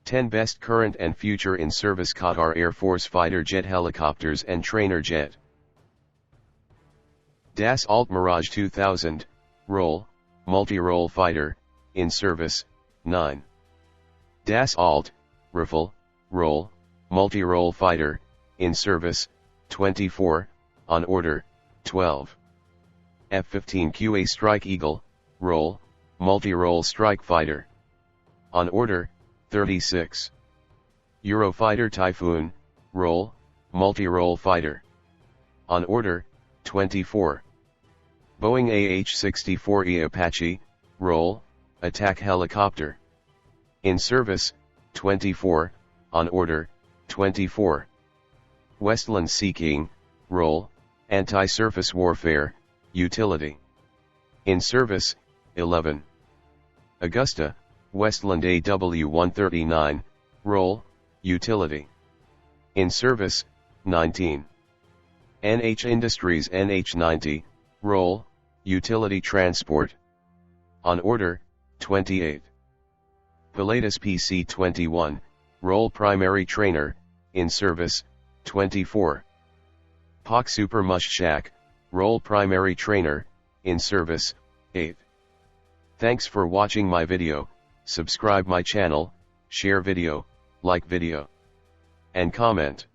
10 Best Current and Future in Service Qatar Air Force Fighter Jet Helicopters and Trainer Jet. Dassault Mirage 2000, Role, Multi-Role Fighter, in Service, 9. Dassault, Rafale, Role, Multi-Role Fighter, in Service, 24, on order, 12. F-15QA Strike Eagle, Role, Multi-Role Strike Fighter. On order, 36. Eurofighter Typhoon, Role, Multi-Role Fighter. On order, 24. Boeing AH-64E Apache, Role, Attack Helicopter. In Service, 24, on order, 24. Westland Sea King, Role, Anti-Surface Warfare, Utility. In Service, 11. AgustaWestland AW139, Role, Utility. In Service, 19. NHIndustries NH90, Role, Utility Transport. On order, 28. Pilatus PC-21, Role Primary Trainer, in Service, 24. PAC Super Mushshak, Role Primary Trainer, in Service, 8. Thanks for watching my video. Subscribe my channel, share video, like video, and comment.